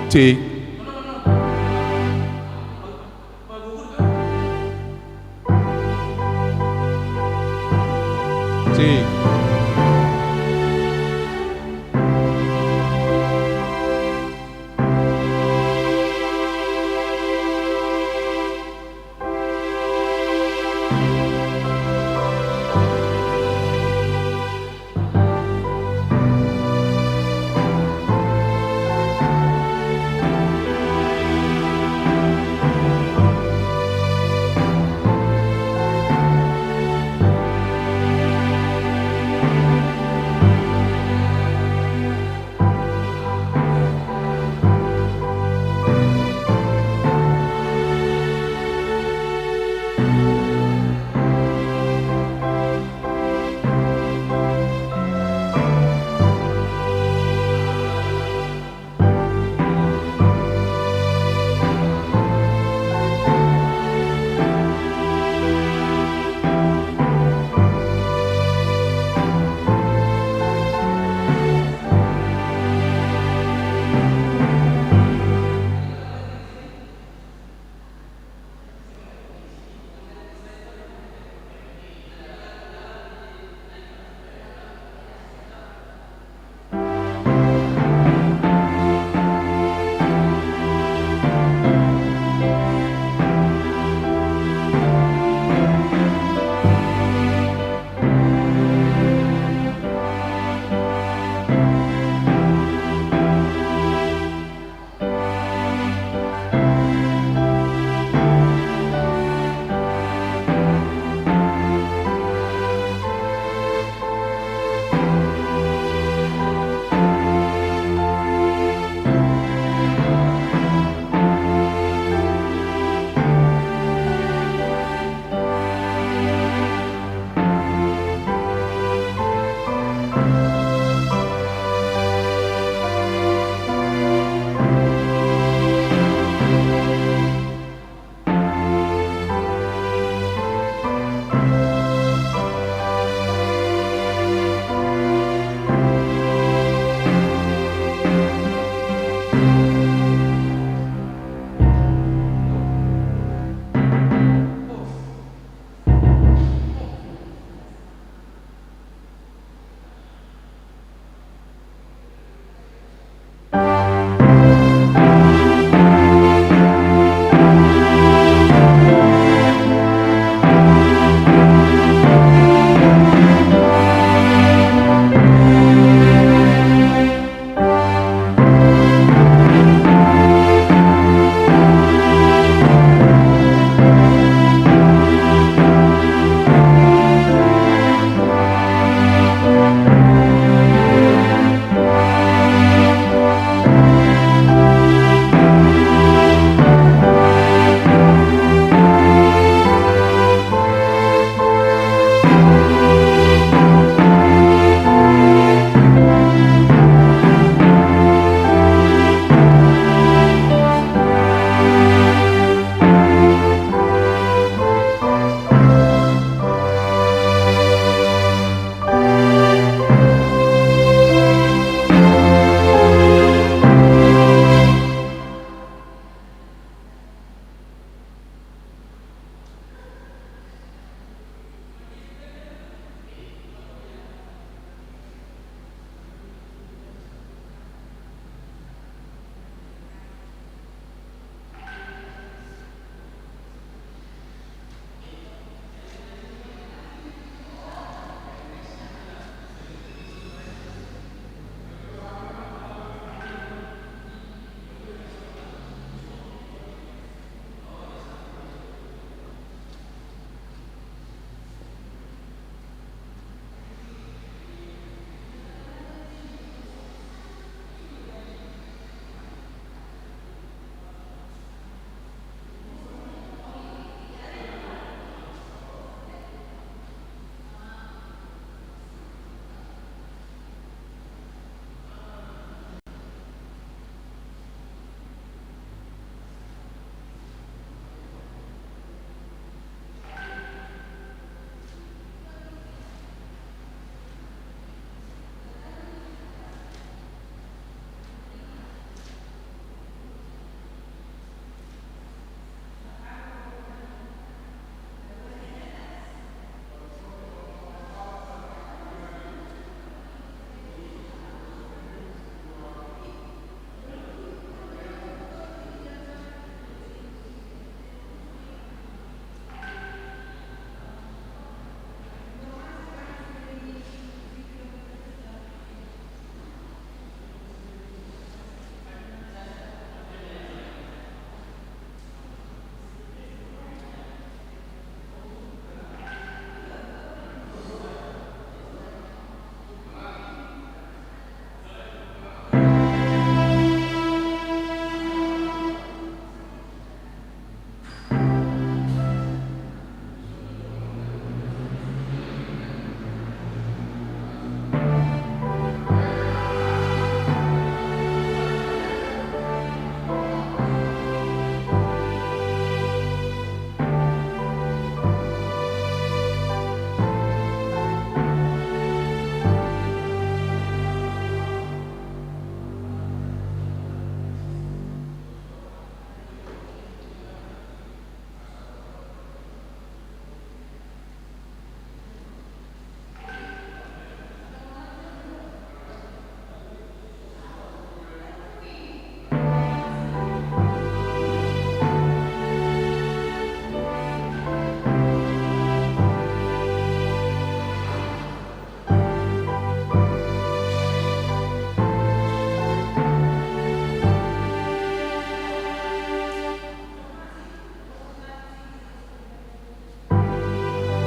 Cik. Cik.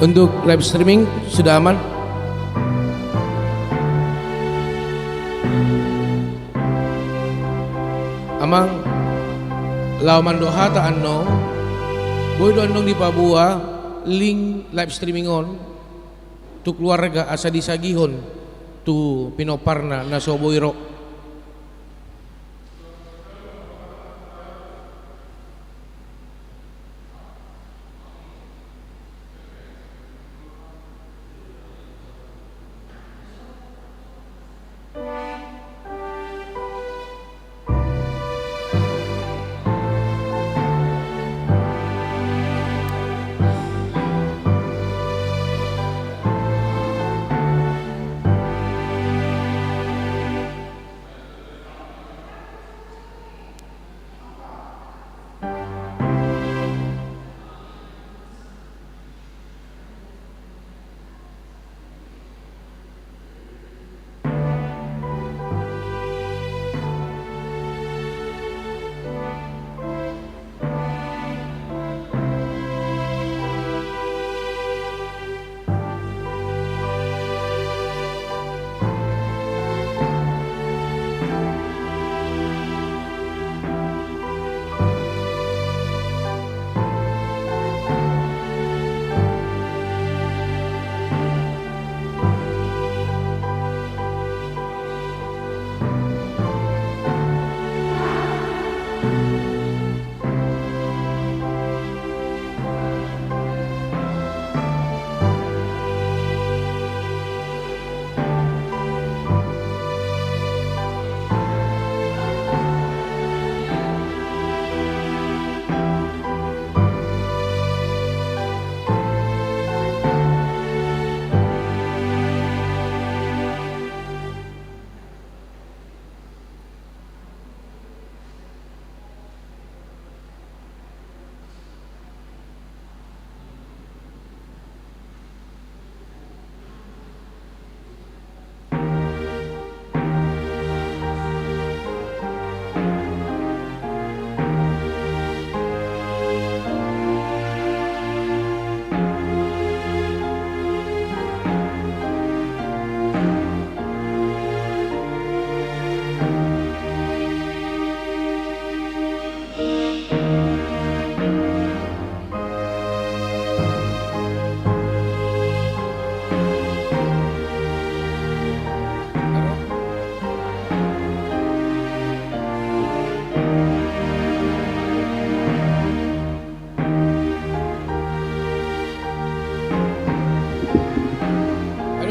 Untuk live streaming sudah aman? Amang lawan doha ta ano boy do andong di Papua link live streaming on tu keluarga asa disagihon tu pinoparna na soboiro.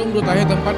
Menurut saya tempat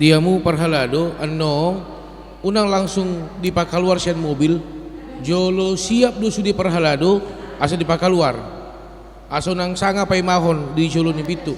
diamu parhalado ano unang langsung dipakaluar sian mobil jolo siap do sudi perhalado asa dipakaluar asa nang sanga pay mahon di jolo ni pitu.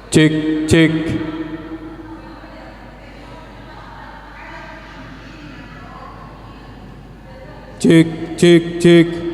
Cek cek. Cek cek cek.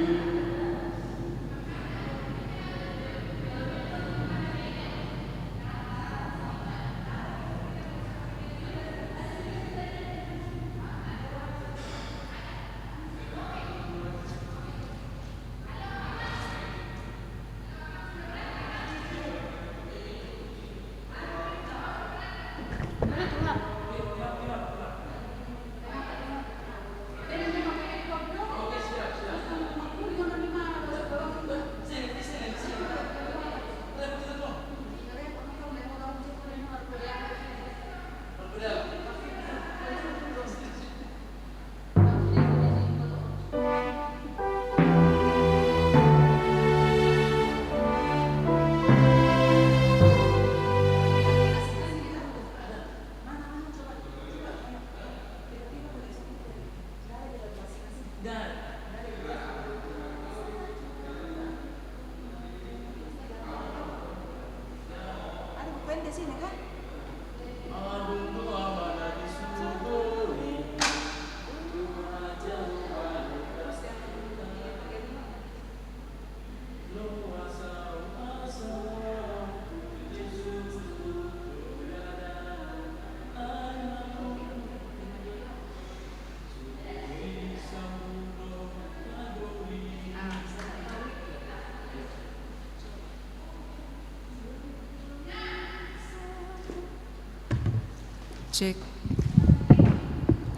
Cek.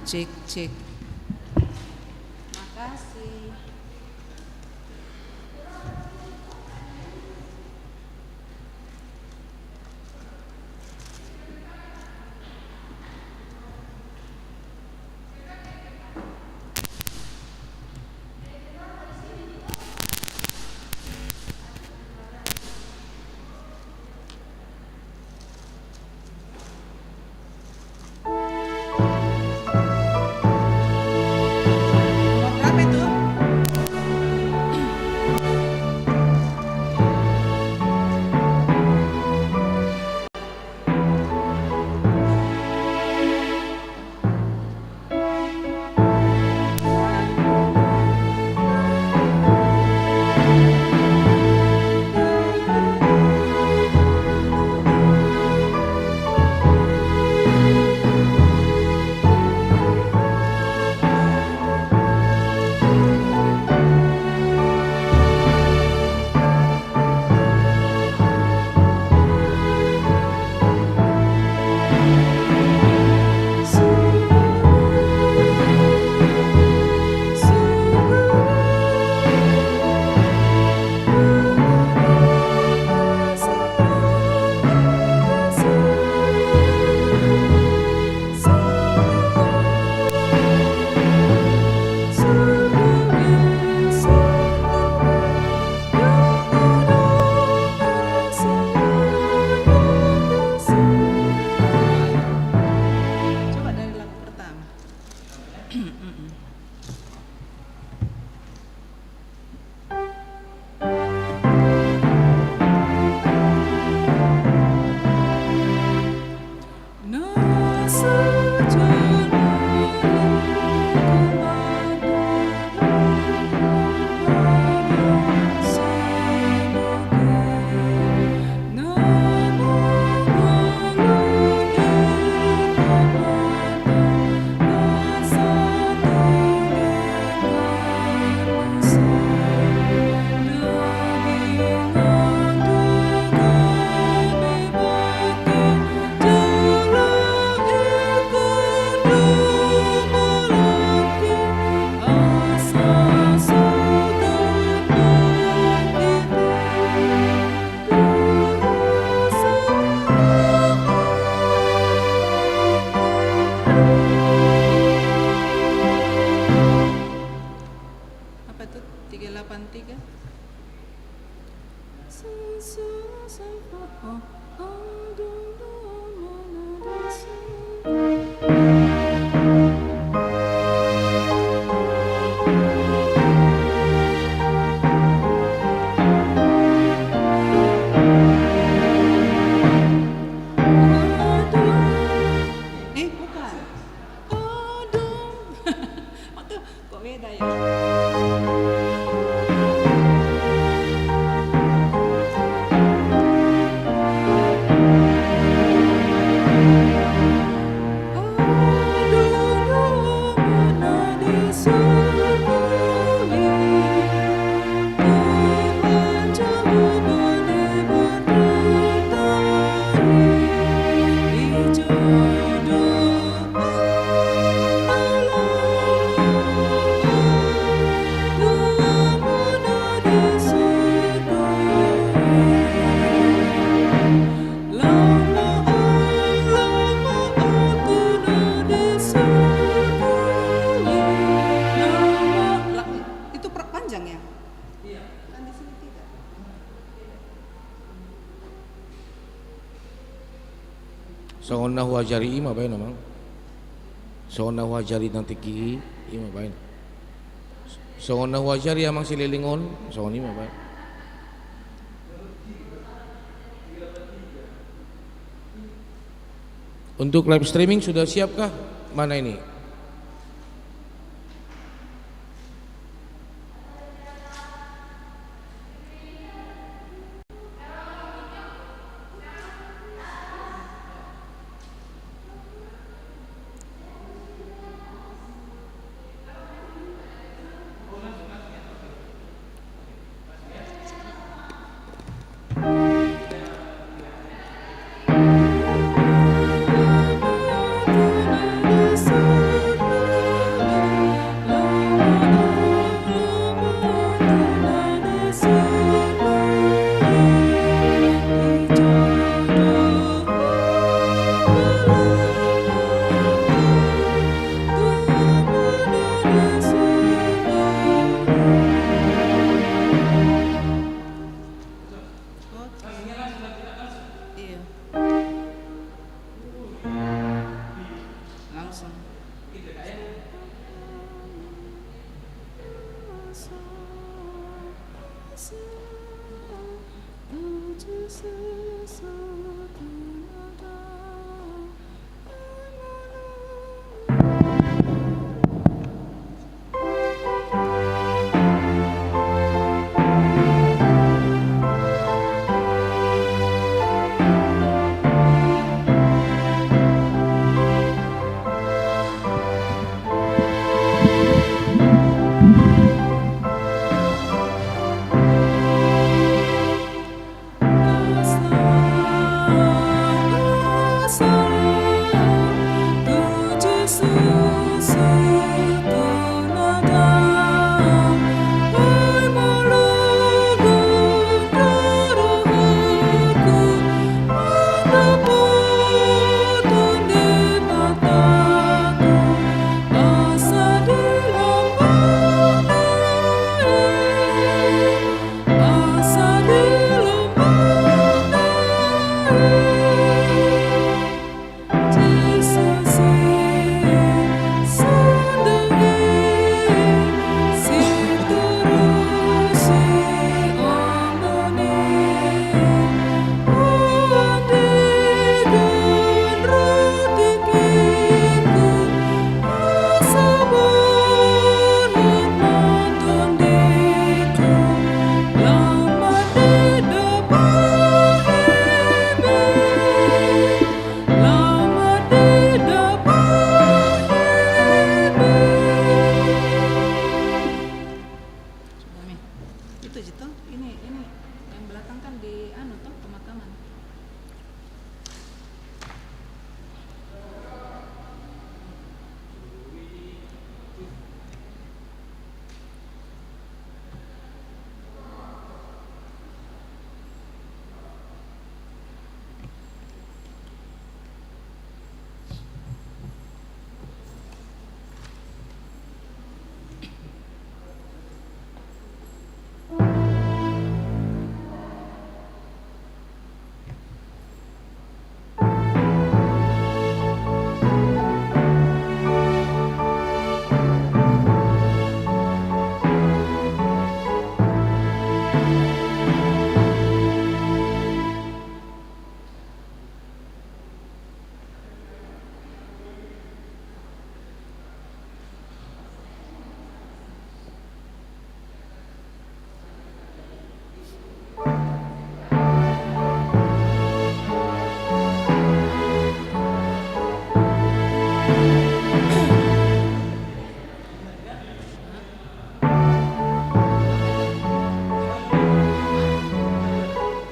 Cek, cek. Makasih. Nomor berapa itu? Coba dari lagu pertama. Apa itu? 383? Bukan. Aduh. Kok beda ya? Itu panjang ya? Iya. Kan di sini tidak. Songonna wajari ima bae namang. Songonna wajari nanti ki ima bae. Songonna wajari amang sililingon, songon ima bae. Untuk live streaming sudah siapkah? Mana ini? Itu Jito, ini yang belakang kan di anu toh pemakaman.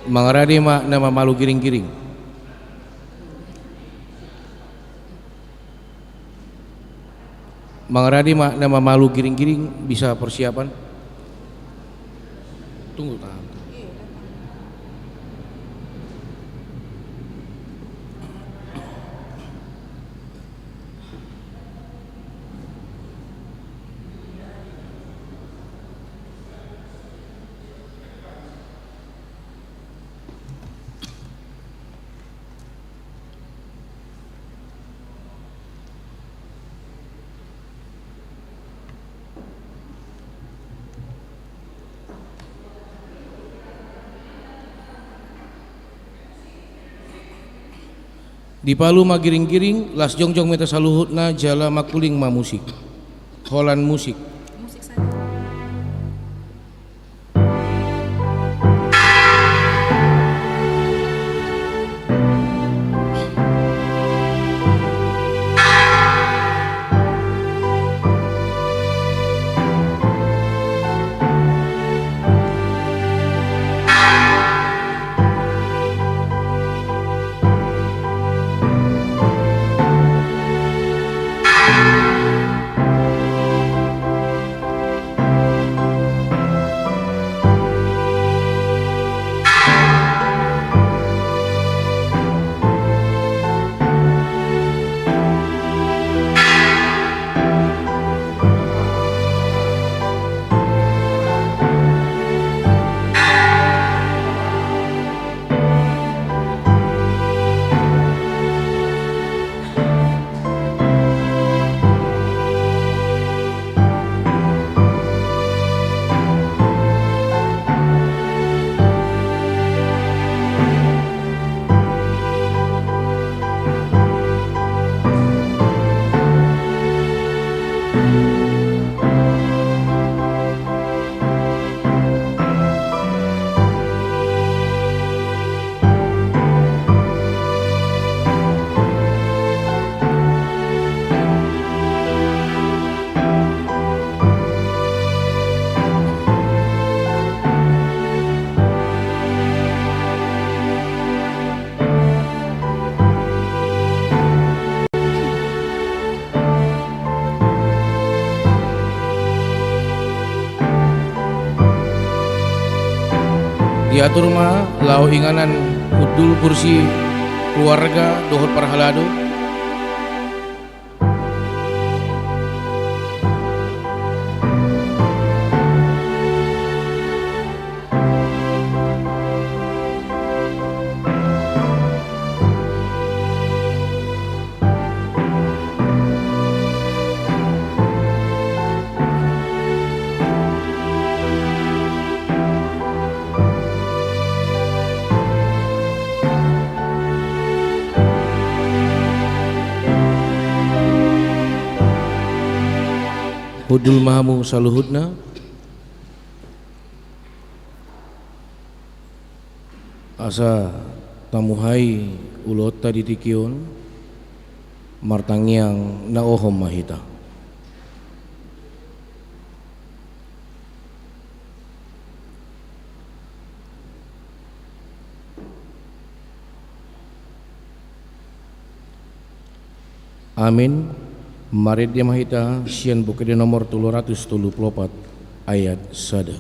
Mangaradi mak nama malu giring-giring. Mangaradi mak nama malu giring-giring bisa persiapan. Tunggu tahan. Di Palu magiring-giring, las jongjong meta saluhutna jala makuling ma musik. Holan musik. Musik saja. diatur ma lau inganan udul kursi keluarga dohot parhalado hudul mahamu saluhudna asa tamuhai ulota ditikion martangiang na ohom mahita amin. Marid dia mahita sian bukit nomor 334 ayat sada.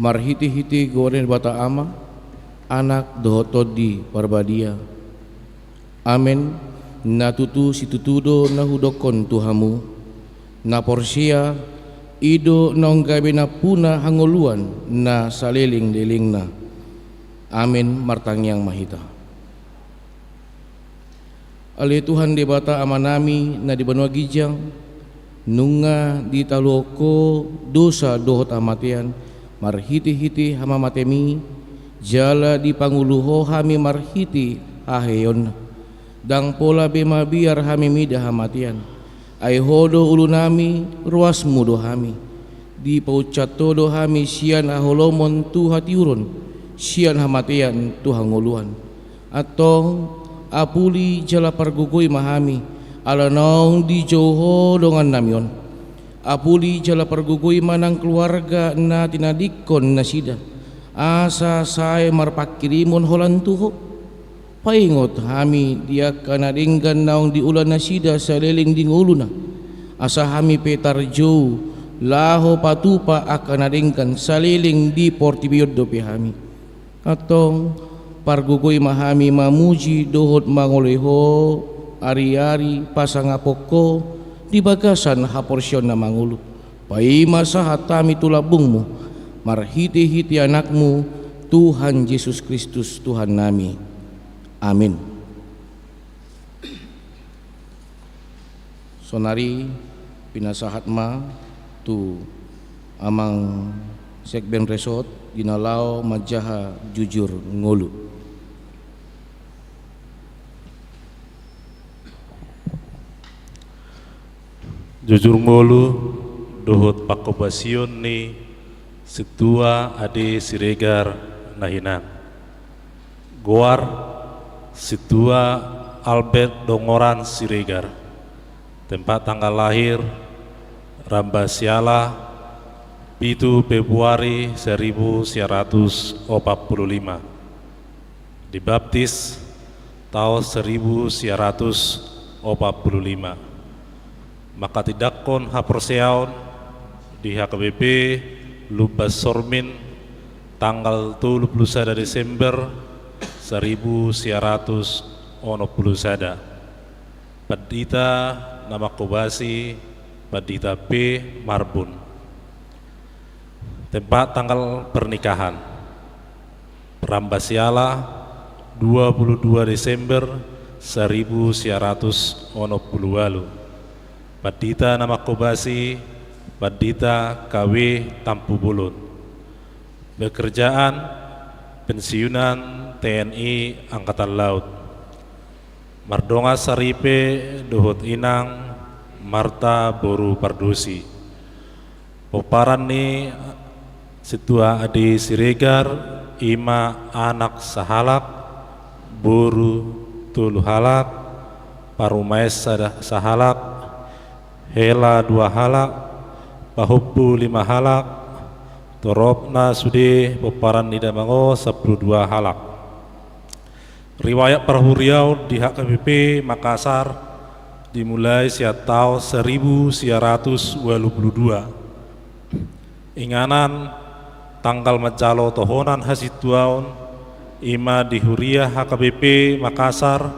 Marhiti-hiti goren bata ama anak dohotodi parbadia amen natutu situtudo nahudokon tuhamu na porsia ido nonggabe na puna hangoluan na saliling-lilingna amen martangyang mahita ali Tuhan di bata amanami na di banua gijang nunga di taloko dosa dohot amatian marhiti-hiti hama matemi jala di panguluho hami marhiti aheyon dang pola bema biar hami midah hamatian ay hodo ulunami ruas mudo hami di paucat todo hami sian aholomon tu hatiuron sian hamatian tu hanguluan atong apuli jala pargugoi mahami ala naong di joho dongan namion apuli jala pergugui manang keluarga na tinadikon na sida asa saya marpakirimon holantuho paingot hami dia kanadinggan naong di ulan na sida sa leling dinguluna asa hami petarjo laho patupa akanadingkan sa leling di portibiyod dopi hami atong pargugui mahami mamuji dohot mangoleho ari-ari pasangapoko di bagasan haporsyon na mangulu paima sa hatami tulabungmu marhiti-hiti anakmu Tuhan Yesus Kristus Tuhan nami amin. Sonari pinasahat ma tu amang sekben resort ginalaw majaha jujur ngolu jujur ngolu dohot pakobasion ni setua ade siregar nahinan goar setua Albert Dongoran Siregar tempat tanggal lahir Rambasiala 7 Februari 1945 dibaptis tahun 1945 maka tidakon haporseaon di HKBP Lubas Sormin tanggal 31 Desember 1921. Padita nama Kobasi Padita P. Marbun. Tempat tanggal pernikahan Prambasiala 22 Desember 1920. Padita nama Kobasi Padita KW Tampu Bulut. Pekerjaan pensiunan TNI Angkatan Laut. Mardonga Saripe Dohot Inang Marta Boru Pardosi. Poparan ni Situa Adi Siregar Ima Anak Sahalak Boru Tulu Halak Parumais Sahalak Hela 2 halak Pahubbu 5 halak Toropna Sude Poparan Nidamango 12 halak. Riwayat Parhuriau di HKBP Makassar dimulai sejak tahun 1922. Inganan tanggal Majalo Tohonan Hasituaun Ima di Huriah HKBP Makassar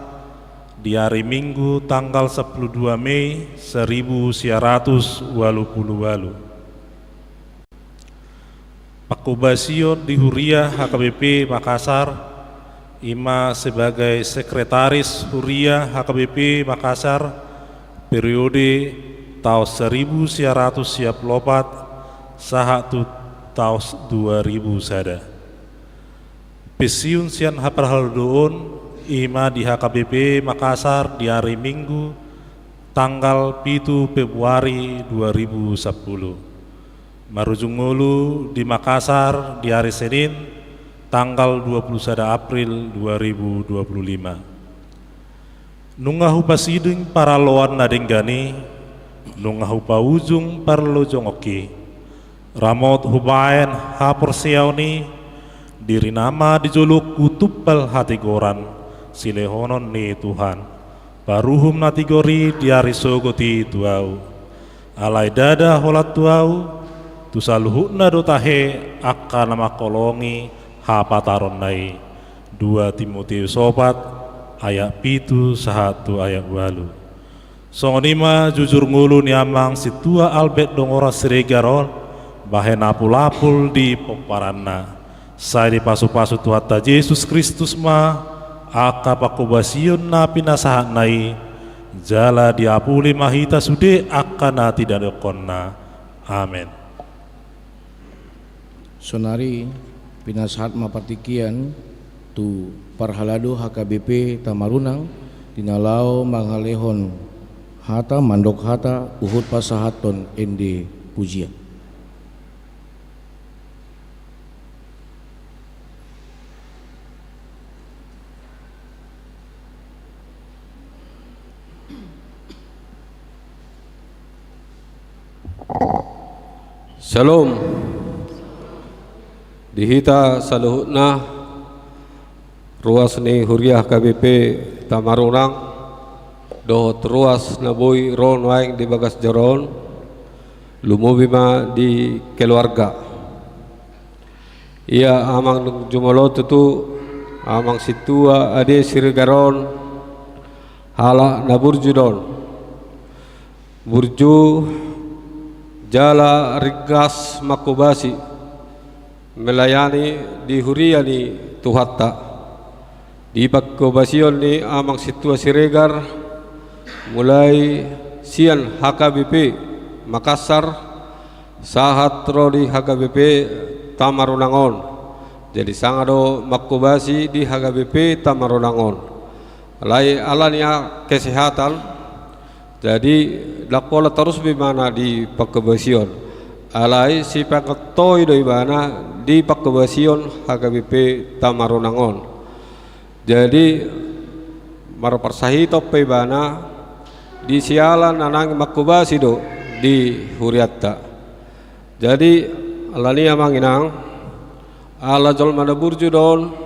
di hari Minggu tanggal 12 Mei 1920. Pakubasion di Huriah HKBP Makassar Ima sebagai sekretaris Huriah HKBP Makassar periode tahun 1904 sahatu tahun 2000 sada. Pesiun sian haparhaldoon Ima di HKBP Makassar di hari Minggu tanggal 7 Februari 2010. Marujung mulu di Makassar di hari Senin tanggal 21 April 2025. Nungahu pasiding para loan nadenggani, nungahu paujung parlo jongoki. Ramot hubaen hapor siauni, diri nama dijuluk kutupal hati goran, silehonon ni Tuhan. Baruhum natigori diari sogoti tuau. Alai dada holat tuau, tusaluhutna dotahe akka nama kolongi, hapataron nai 2 Timotius 4 ayat 7 1 ayat 8. Songonima jujur ngulu niamang situa Albert dongora Siregarol bahen apul-apul di poparanna. Saya di pasu-pasu Tuhan Yesus Kristus ma aka pakubasiun na pinasahan nai jala diapuli mahita sude akana tidak dekonna. Amin. Sonari pinasahat mapatikian tu parhalado HKBP Tamarunang dinalau manghalehon hata mandok hata uhud pasahaton ND pujian. Shalom. Dihita saluhutna ruas ni Huriah KBP Tamarunang dohot ruas naboy ron waing di bagas jaron lumubima di keluarga. Ia amang jumolot itu amang situa ade sirigaron hala naburjudon burju jala rigas makubasi melayani di Huriah ni Tuhatta di pagkobasion ni amang situa Siregar mulai sian HKBP Makassar sahat ro di HKBP Tamarunangon jadi sangado makubasi di HKBP Tamarunangon lai alania kesehatan jadi lakola terus bimana di pagkobasion alai si pakatoy do ibana di pagkobasion HKBP Tamarunangon. Jadi marparsahito pe bana di sialan nanang makubasi do di Huriatta. Jadi alani amanginang ala jol mana burju don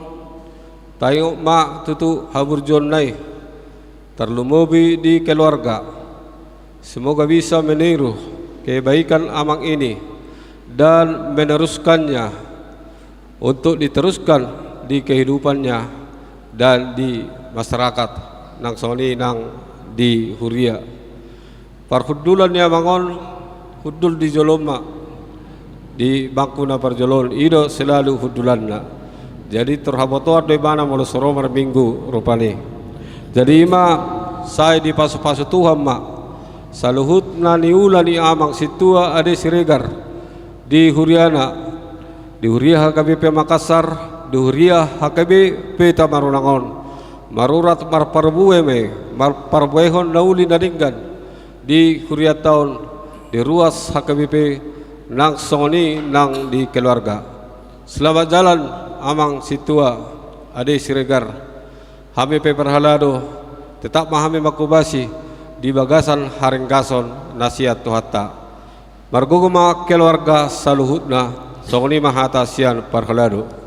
tayo ma tutu haburjon nai terlumubi di keluarga. Semoga bisa meniru kebaikan amang ini dan meneruskannya untuk diteruskan di kehidupannya dan di masyarakat nang soni nang di Huria. Parhudulan ya mangon hudul di joloma di bangkuna parjolon ido selalu hudulanna. Jadi terhabotoar de mana mulu soromar minggu rupani. Jadi ima saya di pasu-pasu Tuhan mak saluhut na niulani amang situa ade Siregar di Huriana, di Huria HKBP Makassar, di Huria HKBP Tamarunangon, marurat marparbueme marparbuehon nauli nadinggan di Huria tahun di ruas HKBP nang songoni nang di keluarga. Selamat jalan amang situa ade Siregar. Hame pe perhalado tetap mahami makubasi di bagasan haringgason nasihat Tuhatta. Marguguma keluarga saluhutna songoni mahata sian perhalado.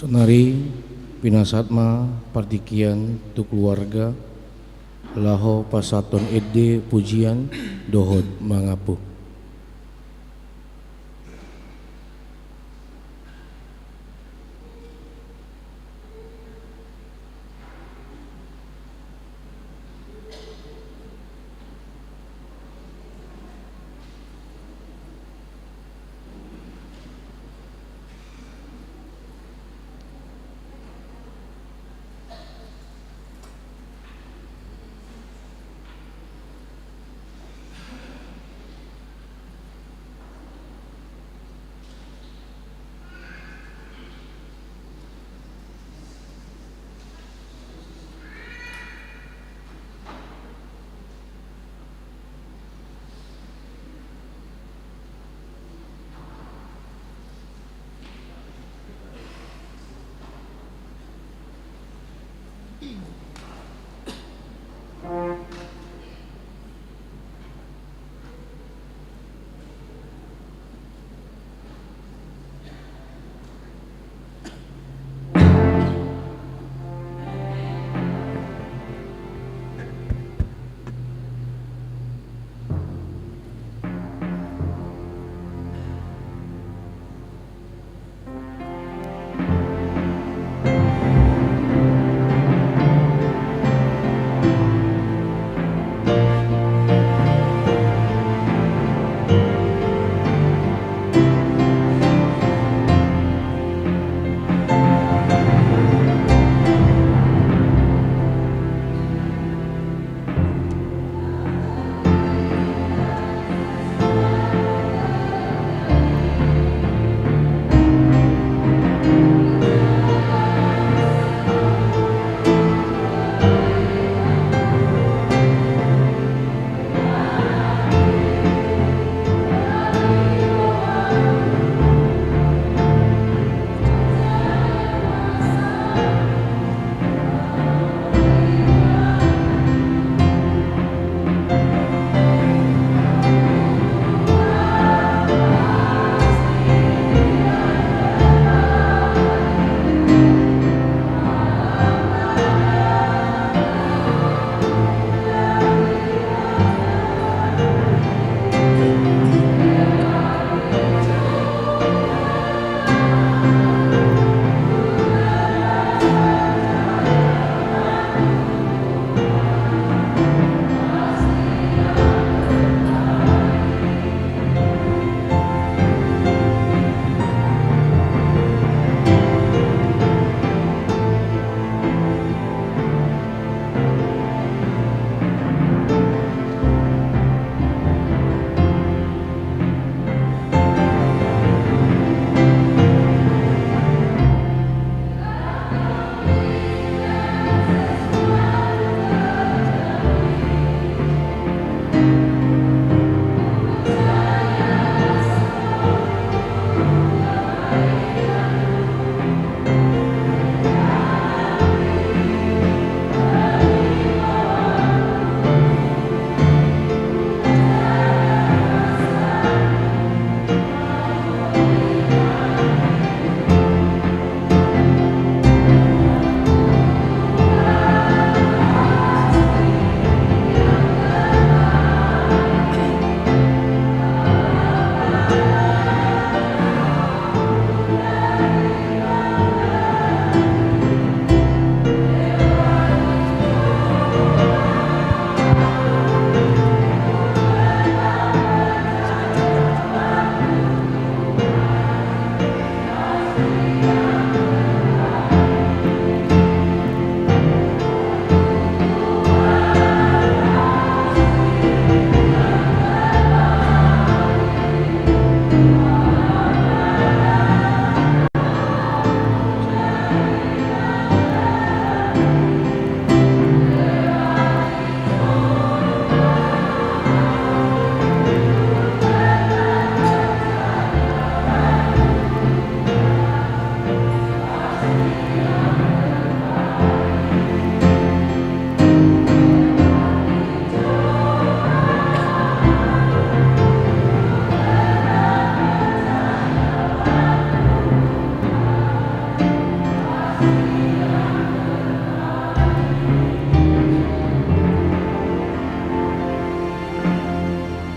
Senari pinasatma partikian tu keluarga laho pasaton ede pujian dohod mangapu.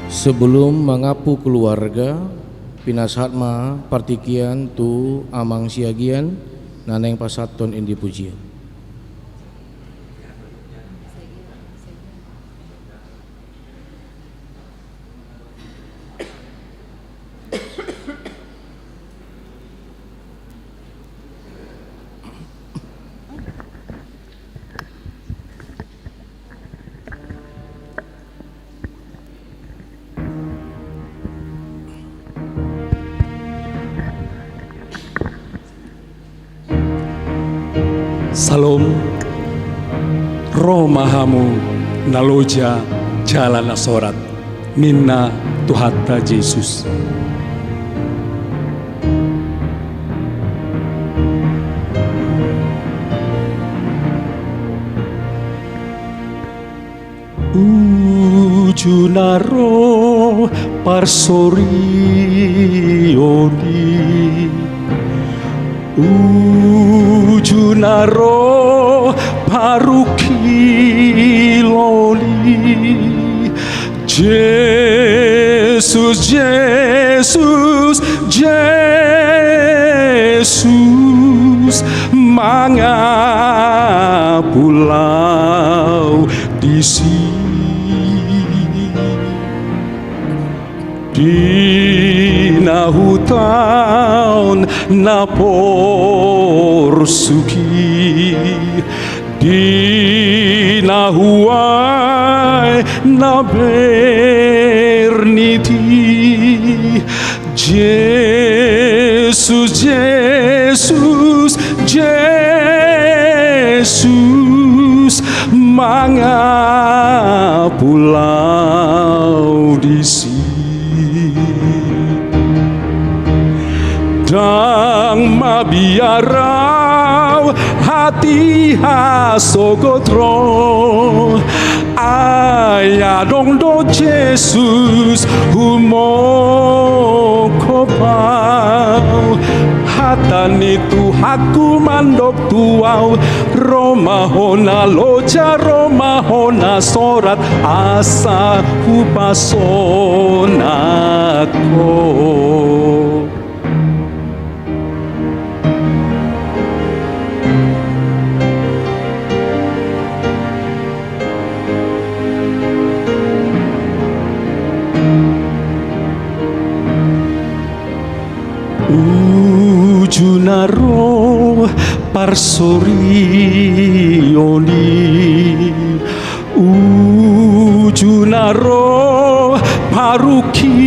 Sebelum mengapu keluarga, pinasatma partikian tu amang siagian naneng pasaton indi pujian. Salom, roh mahamu naloja jalan asorat, minna Tuhatta Yesus. Ujunaro parsorioni, ujunaro parukiloni, Yesus, Yesus, Yesus, mangapulau di sini. Dina hutan na porsuki, dina huai na berniti, Jesus, Jesus, Jesus, mangapulau di sini. Dang mabiarau hati hasogotro, ayah dong do Jesus humokopau, hatan itu haku mandok tuau, romahona loja romahona sorat asa hupasonako. Ujunaro parsorioni, ujunaro parukiloni,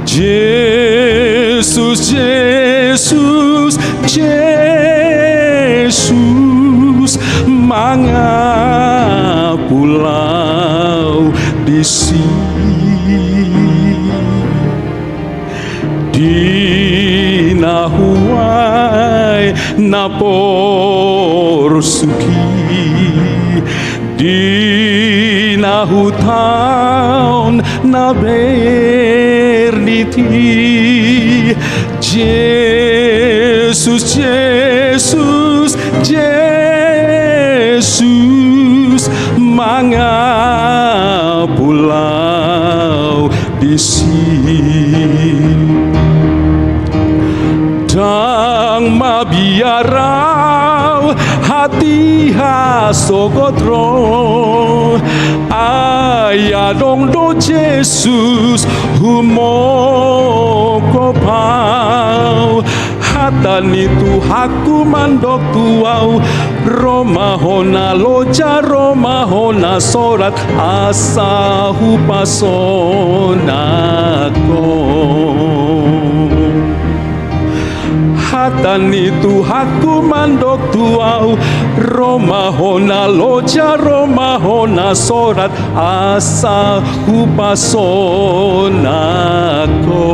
Jesus, Jesus, Jesus, mangapulau di sini. Dina huai na porsuki, dina hutan na berniti, Jesus, Jesus, Jesus, mangapulau di sini. Dang mabiarau hati hasogotro, ayah dong do Jesus humokopau, hatan itu haku mandok tuau, romahona loja romahona sorat asa hupasonako. Hatan itu haku mandok tuau, romahona loja romahona sorat asa hupasonako,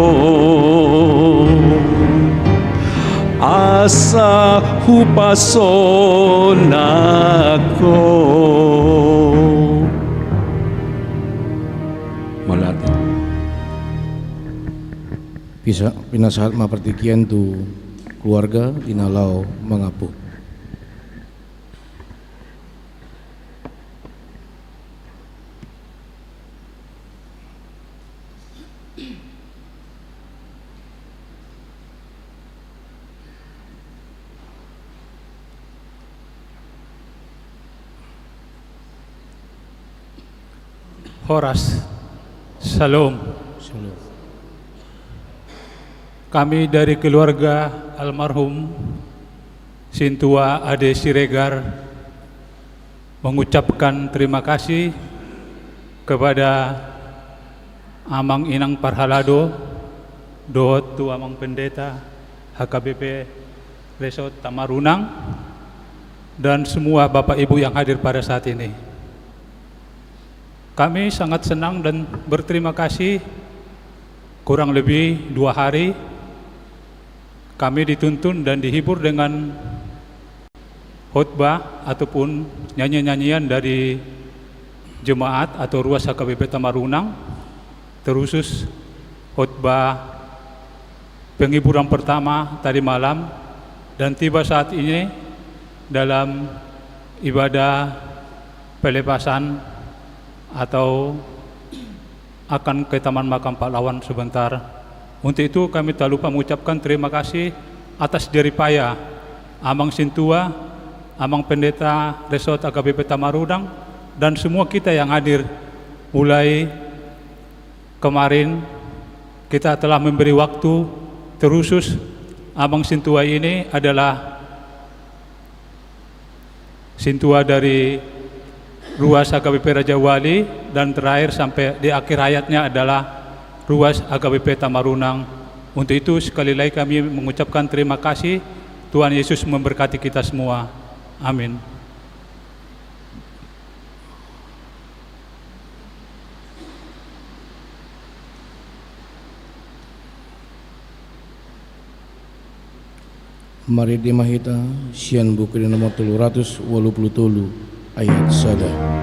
asa hupasonako. Malati Bisa pinasahat mapertikian tu keluarga dinalau mengapu. Horas, Salam. Kami dari keluarga almarhum Sintua Ade Siregar mengucapkan terima kasih kepada Amang Inang Parhalado, Dohot Tu Amang Pendeta HKBP Resort Tamarunang, dan semua Bapak Ibu yang hadir pada saat ini. Kami sangat senang dan berterima kasih. Kurang lebih 2 hari kami dituntun dan dihibur dengan khotbah ataupun nyanyian-nyanyian dari jemaat atau ruas HKBP Tamarunang, terusus khotbah penghiburan pertama tadi malam, dan tiba saat ini dalam ibadah pelepasan atau akan ke Taman Makam Pahlawan sebentar. Untuk itu kami tak lupa mengucapkan terima kasih atas jeripaya Amang Sintua, Amang Pendeta Resort HKBP Tamarunang, dan semua kita yang hadir. Mulai kemarin kita telah memberi waktu, terusus Amang Sintua ini adalah Sintua dari ruas HKBP Raja Wali, dan terakhir sampai di akhir hayatnya adalah ruas HKBP Tamarunang. Untuk itu sekali lagi kami mengucapkan terima kasih. Tuhan Yesus memberkati kita semua. Amin. Mari dimahita sian buku di nomor 383 ayat 1.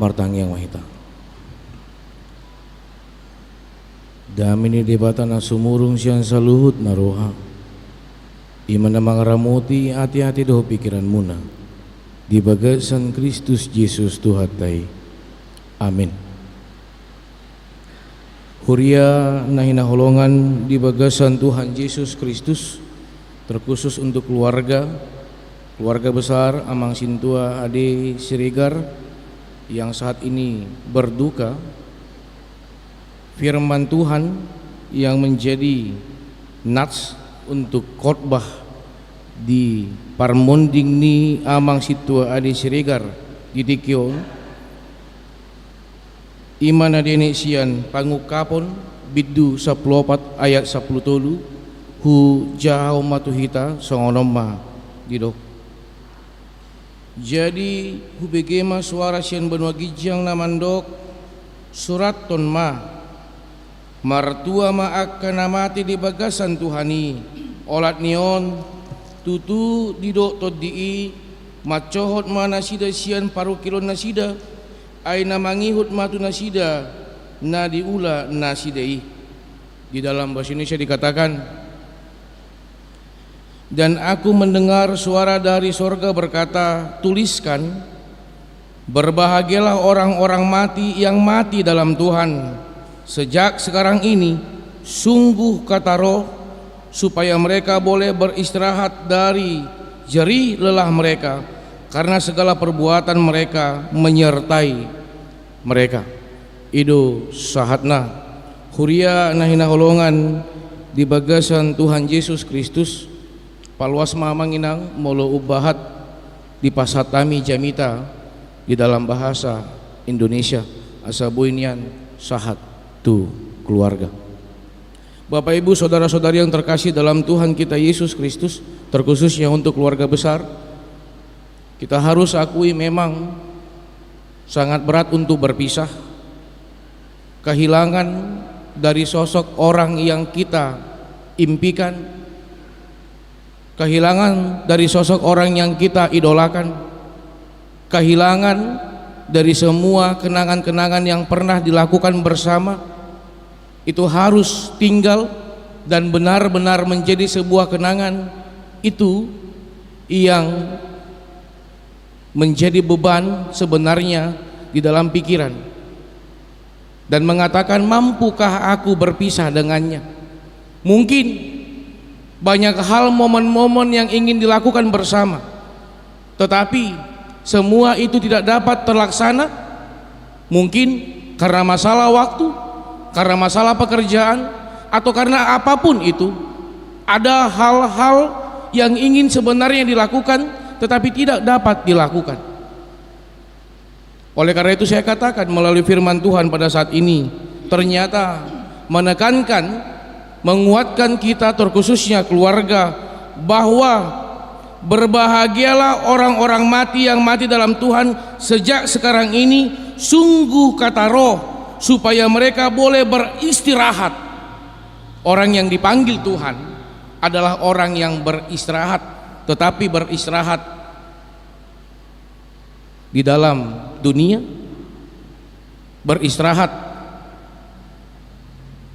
Martang yang wahita damini debatan sumurung siang saluhut naroha iman namang ramuti hati-hati doh pikiran muna di bagasan Kristus Yesus Tuhatai. Amin. Huria nahina holongan di bagasan Tuhan Yesus Kristus, terkhusus untuk keluarga besar Amang Sintua Ade Siregar yang saat ini berduka. Firman Tuhan yang menjadi nats untuk khotbah di parmonding ni Amang Sintua Ade Siregar di Dikyo iman adene sian pangukapon biddu 14 ayat 10 hu jauh matuhita songonoma didok. Jadi hubegema suara sian benua gijang namandok surat ton ma martua ma akan namati di bagasan Tuhani olat nion tutu didok tod dii macohot ma nasida sian paru kilon nasida ay namangihut matu nasida na diula nasidai. Di dalam bahasa Indonesia dikatakan, dan aku mendengar suara dari sorga berkata, tuliskan, Berbahagialah orang-orang mati yang mati dalam Tuhan sejak sekarang ini, sungguh kata Roh, supaya mereka boleh beristirahat dari jerih lelah mereka, karena segala perbuatan mereka menyertai mereka. Ido sahatna Huria nahina holongan di bagasan Tuhan Yesus Kristus, paluas mamanginang molo ubahat di pasatami jamita di dalam bahasa Indonesia asabuinian sahat tu keluarga. Bapak Ibu saudara-saudari yang terkasih dalam Tuhan kita Yesus Kristus, terkhususnya untuk keluarga besar, kita harus akui memang sangat berat untuk berpisah. Kehilangan dari sosok orang yang kita impikan, kehilangan dari sosok orang yang kita idolakan, kehilangan dari semua kenangan-kenangan yang pernah dilakukan bersama, itu harus tinggal dan benar-benar menjadi sebuah kenangan. Itu yang menjadi beban sebenarnya di dalam pikiran, dan mengatakan, mampukah aku berpisah dengannya? Mungkin banyak hal, momen-momen yang ingin dilakukan bersama, tetapi semua itu tidak dapat terlaksana. Mungkin karena masalah waktu, karena masalah pekerjaan, atau karena apapun itu. Ada hal-hal yang ingin sebenarnya dilakukan tetapi tidak dapat dilakukan. Oleh karena itu saya katakan melalui firman Tuhan pada saat ini, ternyata menekankan, menguatkan kita terkhususnya keluarga, bahwa berbahagialah orang-orang mati yang mati dalam Tuhan sejak sekarang ini, sungguh kata Roh, supaya mereka boleh beristirahat. Orang yang dipanggil Tuhan adalah orang yang beristirahat, tetapi beristirahat di dalam dunia, beristirahat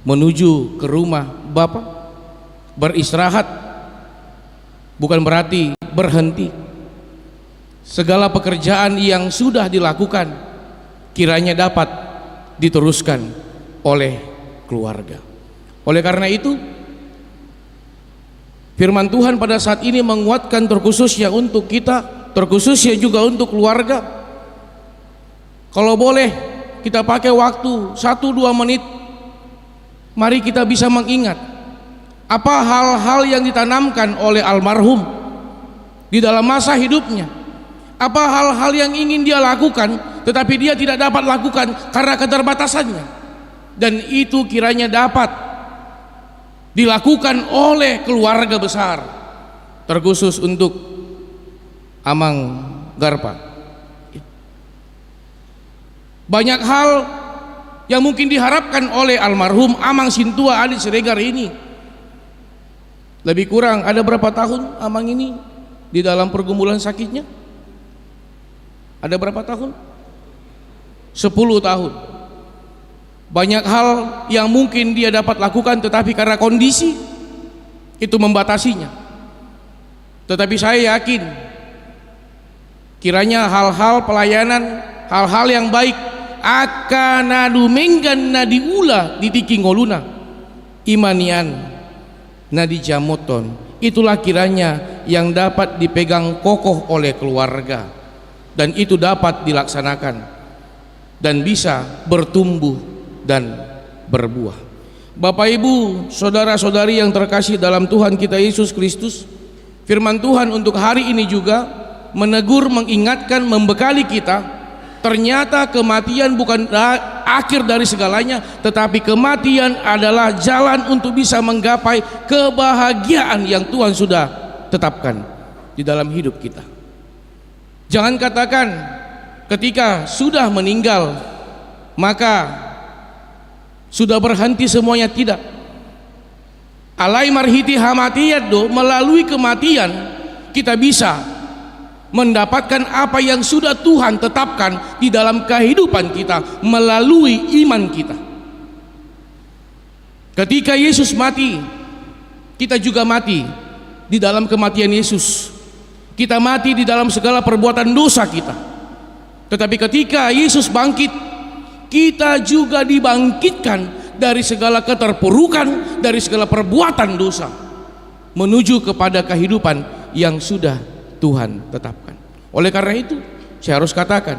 menuju ke rumah Bapa. Beristirahat bukan berarti berhenti. Segala pekerjaan yang sudah dilakukan kiranya dapat diteruskan oleh keluarga. Oleh karena itu, firman Tuhan pada saat ini menguatkan terkhususnya untuk kita, terkhususnya juga untuk keluarga. Kalau boleh kita pakai waktu 1-2 menit, mari kita bisa mengingat apa hal-hal yang ditanamkan oleh almarhum di dalam masa hidupnya. Apa hal-hal yang ingin dia lakukan tetapi dia tidak dapat lakukan karena keterbatasannya, dan itu kiranya dapat dilakukan oleh keluarga besar, terkhusus untuk Amang Garpa. Banyak hal yang mungkin diharapkan oleh almarhum Amang Sintua Ali Siregar ini. Lebih kurang ada berapa tahun Amang ini di dalam pergumulan sakitnya? Ada berapa tahun? 10 tahun. Banyak hal yang mungkin dia dapat lakukan tetapi karena kondisi itu membatasinya. Tetapi saya yakin kiranya hal-hal pelayanan, hal-hal yang baik akan nadumenggan nadiula ditiki ngoluna imanian nadi jamoton, itulah kiranya yang dapat dipegang kokoh oleh keluarga, dan itu dapat dilaksanakan dan bisa bertumbuh dan berbuah. Bapak Ibu, saudara-saudari yang terkasih dalam Tuhan kita Yesus Kristus, firman Tuhan untuk hari ini juga menegur, mengingatkan, membekali kita. Ternyata kematian bukan akhir dari segalanya, tetapi kematian adalah jalan untuk bisa menggapai kebahagiaan yang Tuhan sudah tetapkan di dalam hidup kita. Jangan katakan ketika sudah meninggal maka sudah berhenti semuanya. Tidak. Alai marhiti hamatiyat do, melalui kematian kita bisa mendapatkan apa yang sudah Tuhan tetapkan di dalam kehidupan kita melalui iman kita. Ketika Yesus mati, kita juga mati di dalam kematian Yesus. Kita mati di dalam segala perbuatan dosa kita. Tetapi ketika Yesus bangkit, kita juga dibangkitkan dari segala keterpurukan, dari segala perbuatan dosa, menuju kepada kehidupan yang sudah Tuhan tetapkan. Oleh karena itu, saya harus katakan,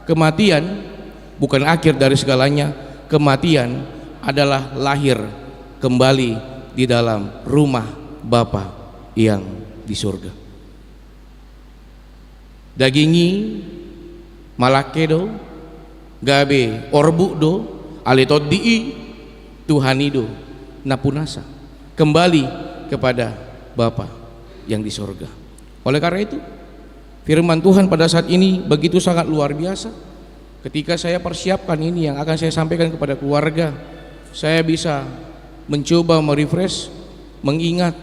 kematian bukan akhir dari segalanya. Kematian adalah lahir kembali di dalam rumah Bapa yang di surga. Dagingi malakedo gabe orbukdo aletodii Tuhanido napunasa, kembali kepada Bapa yang di surga. Oleh karena itu, firman Tuhan pada saat ini begitu sangat luar biasa. Ketika saya persiapkan ini yang akan saya sampaikan kepada keluarga, saya bisa mencoba merefresh, mengingat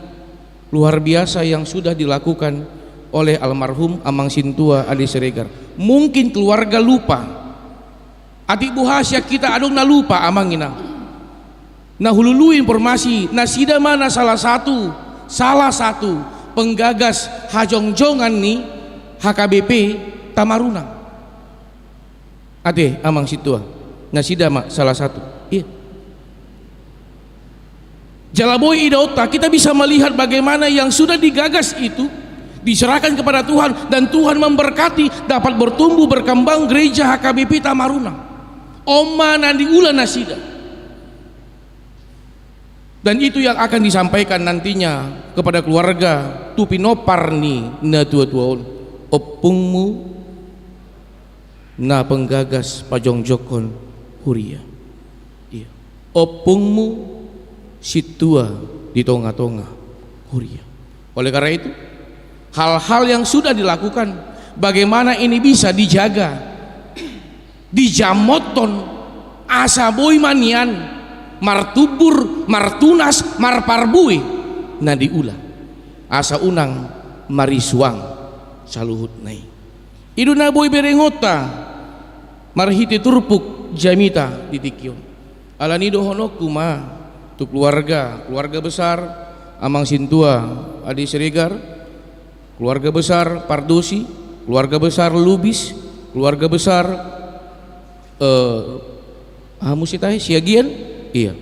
luar biasa yang sudah dilakukan oleh almarhum Amang Sintua Adi Siregar. Mungkin keluarga lupa, adik buhasya kita adong na lupa amang inang. Nah hululu informasi, nasida mana salah satu penggagas hajongjongan nih HKBP Tamarunang. Ade Amang Situa, nasida mak salah satu. Iya. Jalaboy idota, kita bisa melihat bagaimana yang sudah digagas itu diserahkan kepada Tuhan, dan Tuhan memberkati dapat bertumbuh berkembang gereja HKBP Tamarunang. Oma nandi ulah nasida. Dan itu yang akan disampaikan nantinya kepada keluarga Tupinoparni na tua-tuaon opungmu na penggagas pajongjokon huria. Iya. Opungmu situa di tonga-tonga huria. Oleh karena itu, hal-hal yang sudah dilakukan, bagaimana ini bisa dijaga, dijamoton asaboy manian, martubur, martunas, marparbui, nadiula asa unang marisuang saluhut nai iduna boy berengota marhiti turpuk jamita ditikyon alani dohonoku ma tu keluarga besar Amang Sintua Adi Siregar, keluarga besar Pardosi, keluarga besar Lubis, keluarga besar musitahe siagian, iya,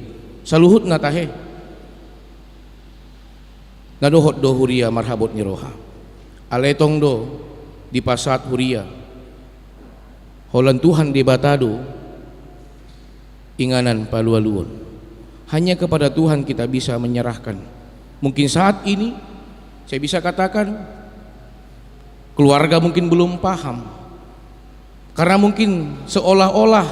saluhut natahe nadohot do huria marhabot nyiroha aletong do di pasat huria holan Tuhan di batado inganan palualuon. Hanya kepada Tuhan kita bisa menyerahkan. Mungkin saat ini saya bisa katakan keluarga mungkin belum paham, karena mungkin seolah-olah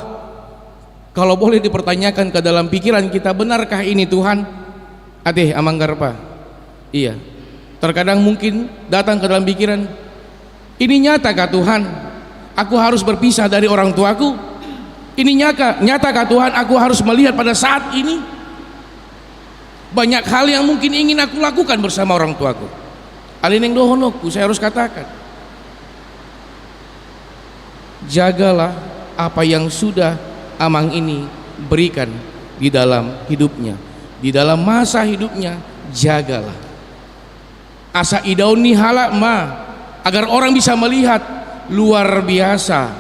kalau boleh dipertanyakan ke dalam pikiran kita, benarkah ini Tuhan? Adeh Amang Garpa, iya, terkadang mungkin datang ke dalam pikiran, ini nyatakah Tuhan aku harus berpisah dari orang tuaku? Ini nyatakah Tuhan aku harus melihat pada saat ini banyak hal yang mungkin ingin aku lakukan bersama orang tuaku? Alineng dohonoku, saya harus katakan, jagalah apa yang sudah Amang ini berikan di dalam hidupnya, di dalam masa hidupnya. Jagalah asa idauni halak ma, agar orang bisa melihat luar biasa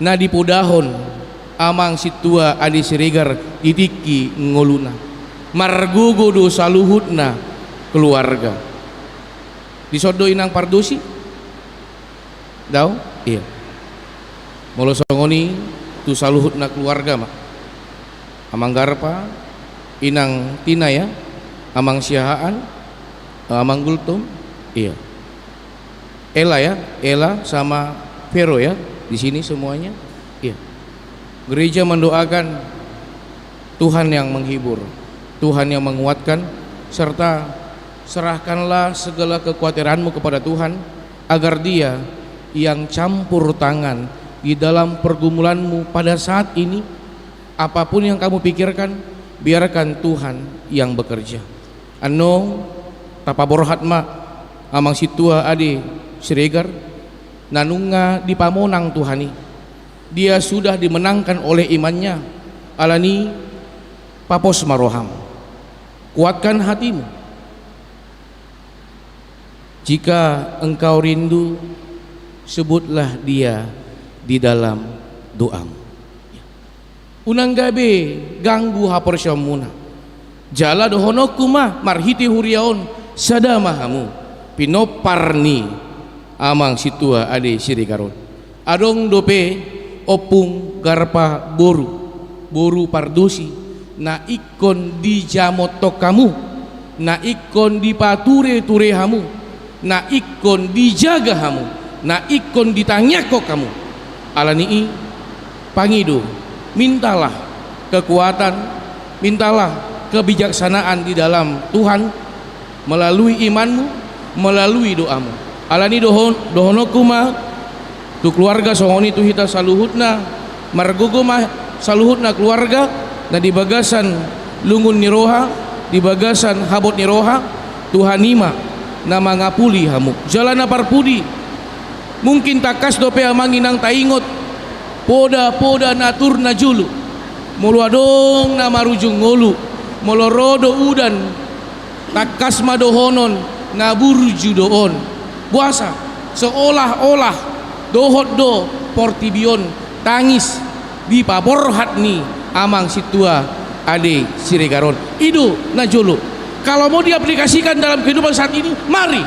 nadi podahon Amang Situa Adi Siregar ditiki ngoluna margogo do saluhutna keluarga disodo inang Pardosi daw iya molosongoni tu saluhutna keluarga mak Amang Garpa inang Tina ya, Amang Siahaan, Amang Gultom, iya, Ella ya, Ella sama Vero ya, di sini semuanya, iya. Gereja mendoakan Tuhan yang menghibur, Tuhan yang menguatkan, serta serahkanlah segala kekhawatiranmu kepada Tuhan, agar Dia yang campur tangan di dalam pergumulanmu pada saat ini. Apapun yang kamu pikirkan, biarkan Tuhan yang bekerja. Ano tapaborhat ma Amang Situa Adi Siregar nanunga di pamonang Tuhani, dia sudah dimenangkan oleh imannya. Alani papos maroham, kuatkan hatimu. Jika engkau rindu, sebutlah dia di dalam doamu. Unang gabi ganggu haporsyamuna jala dohonokuma marhiti huriaon sadamahamu pinoparni amang situa ade sirikaron adong dope opung garpa boru pardosi na ikon di jamotok kamu na ikon di pature turehamu na ikon dijaga hamu na ikon ditanyako kamu alani pangido mintalah kekuatan, mintalah kebijaksanaan di dalam Tuhan melalui imanmu, melalui doamu. Alani dohonokuma tu keluarga songoni tu hita saluhutna margogoma saluhutna keluarga na di bagasan lungun niroha, di bagasan habot niroha Tuhanima na mangapuli hamu. Jalana parpudi mungkin takas dope amanginang taingot poda natur na julu mulu adong na marujung ngolu molorodo udan takas madohonon na burju doon puasa seolah-olah dohot do portibion tangis di paborhat ni amang situa ade siregaron itu na julu. Kalau mau diaplikasikan dalam kehidupan saat ini, mari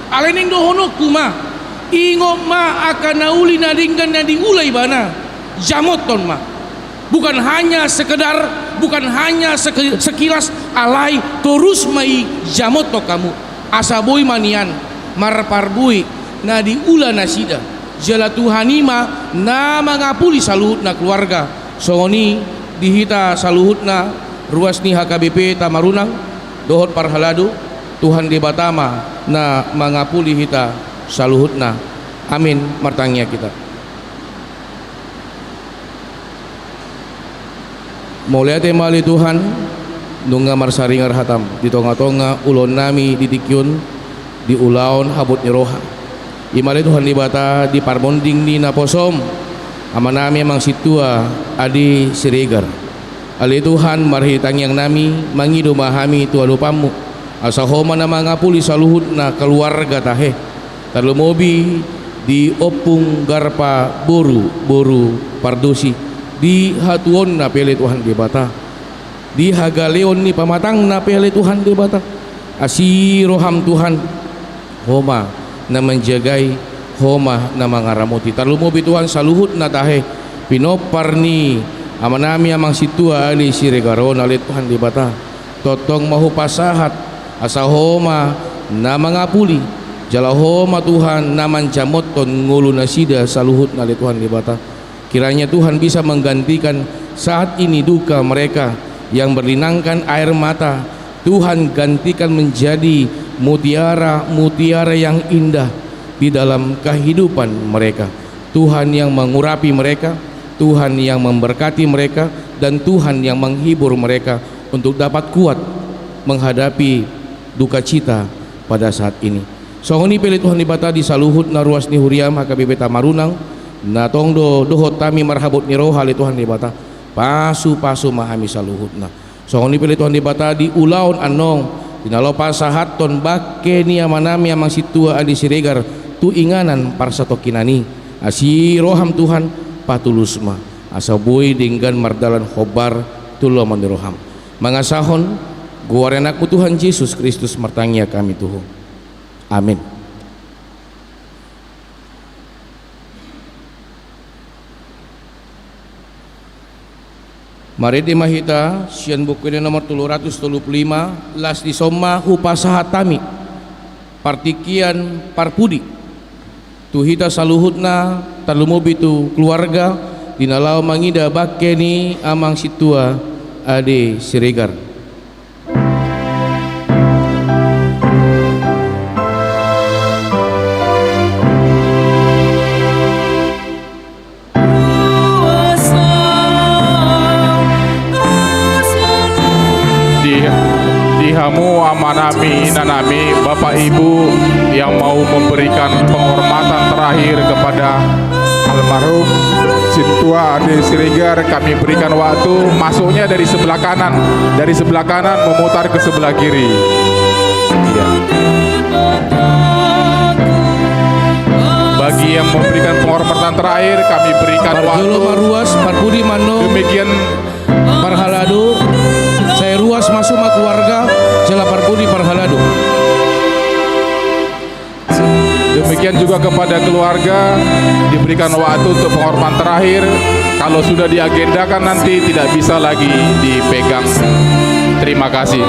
alening dohono kuma ingom ma akan nauli nadingkan na diulai bana jamoton ma bukan hanya sekedar bukan hanya sekilas alai terus mai jamoto kamu asaboi manian marparbui na diula nasida jala Tuhanima na mangapuli saluhut na keluarga songoni dihita saluhut na ruas ni HKBP Tamarunang dohot parhaladu Tuhan di Batama na mangapuli hita saluhutna amin martangnya kita mulai temali Tuhan nungga marsaringar hatam di tonga-tonga ulon nami ditikyun di ulaon habut niroha imali Tuhan di bata di parbonding di naposom ama nami amang situa adi siregar ali Tuhan marhitang yang nami mangido mahami tua lupamu asahoma na mangapuli saluhut na keluarga tahe tarlu mobi di opung garpa boru pardosi di hatuon na pele Tuhan di bata di hagaleon ni pamatang na pele Tuhan di bata asiroham Tuhan homa na menjagai homa na mangaramuti tarlu mobi Tuhan saluhut na tahe pinoparni amanami amang situa ali siregaron ali Tuhan di bata totong mahu pasahat asahoma na mangapuli jalahoma Tuhan naman jamoton ngulu nasida saluhut nali Tuhan di bata kiranya Tuhan bisa menggantikan saat ini duka mereka yang berlinangkan air mata Tuhan gantikan menjadi mutiara yang indah di dalam kehidupan mereka Tuhan yang mengurapi mereka Tuhan yang memberkati mereka dan Tuhan yang menghibur mereka untuk dapat kuat menghadapi duka cita pada saat ini. Songoni pele Tuhan dibata di saluhut na ruas ni huriam HKBP Tamarunang na tongdo dohot tami marhabut ni roha li Tuhan dibata pasu mahami saluhut na. Songoni pele Tuhan dibata di ulaon anong dinalo pasahat ton bakke ni amanami amang situa adi siregar tu inganan parsatokinani asiroham Tuhan patulusma asaboy dinggan mardalan khobar tulo maniroham mangasahon guarenakmu Tuhan Yesus Kristus martangnya kami Tuhan amin. Mari di mahita sian buku ini nomor 335 las di soma hupasahatami partikian parpudi tuhita saluhutna talumubi tu keluarga dinalau mangida bakeni amang situa ade siregar Hamu amanami nanami Bapak Ibu yang mau memberikan penghormatan terakhir kepada almarhum Situa Ade Siregar kami berikan waktu masuknya dari sebelah kanan memutar ke sebelah kiri ya. Bagi yang memberikan penghormatan terakhir, kami berikan Parjolo waktu. Maruas, Parpudi Mano, Demikian Parhalado. Saya ruas masuk keluarga Jela Parpudi Parhalado. Demikian juga kepada keluarga diberikan waktu untuk penghormatan terakhir. Kalau sudah diagendakan nanti tidak bisa lagi dipegang. Terima kasih.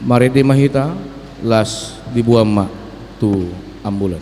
Marede Mahita, las dibuang mak tu ambulan.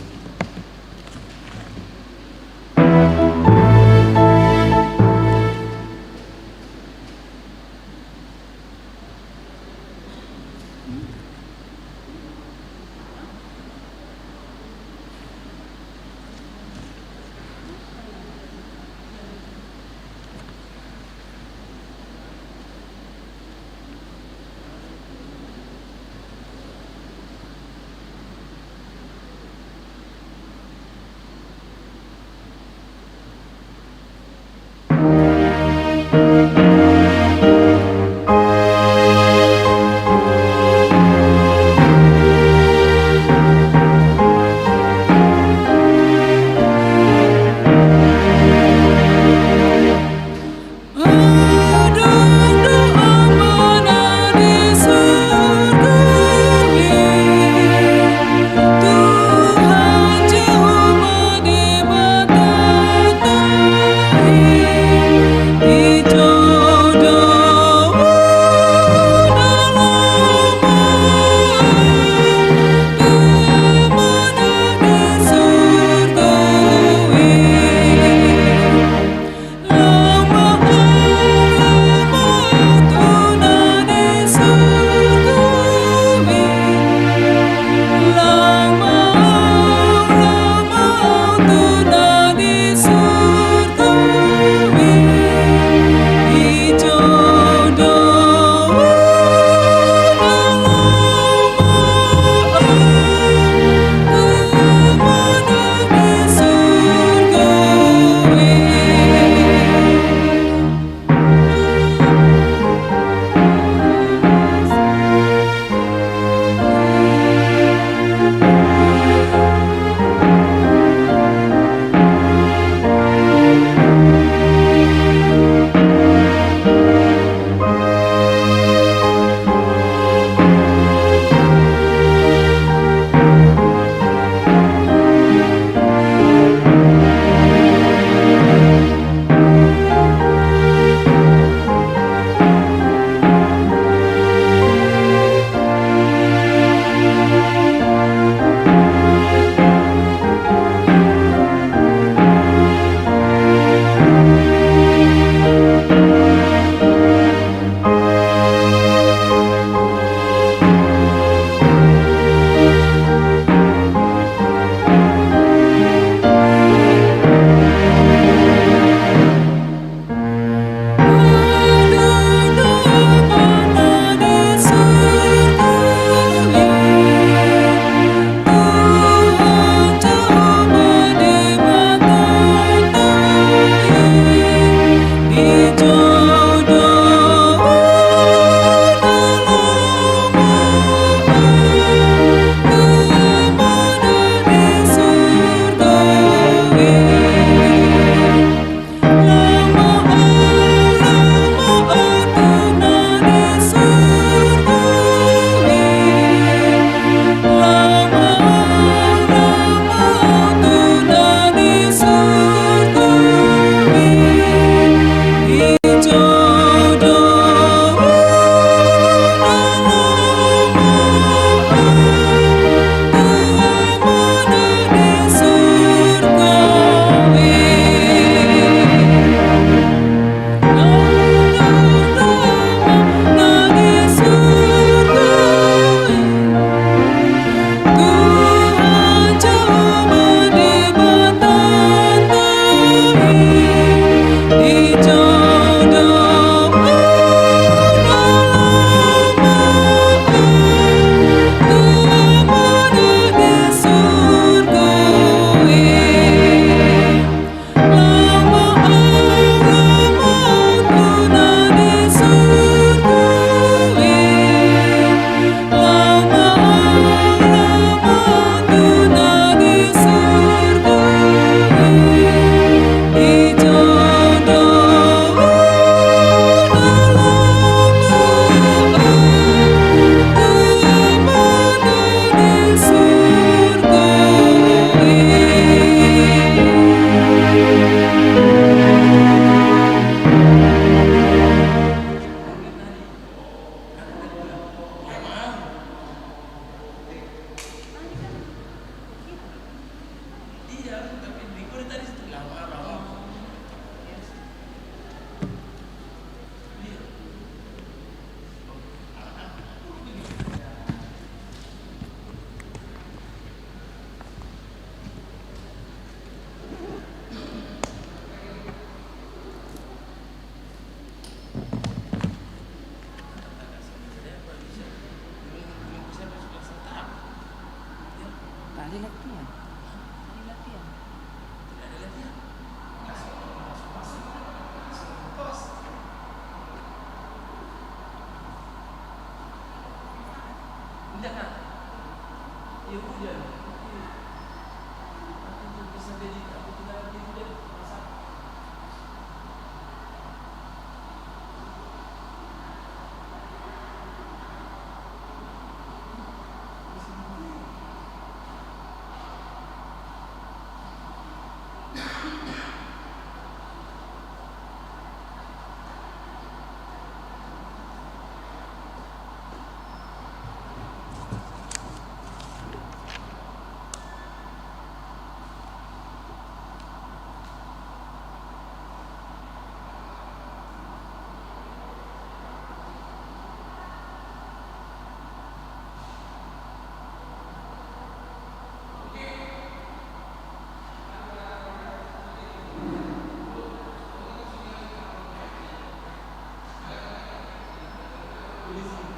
Polisi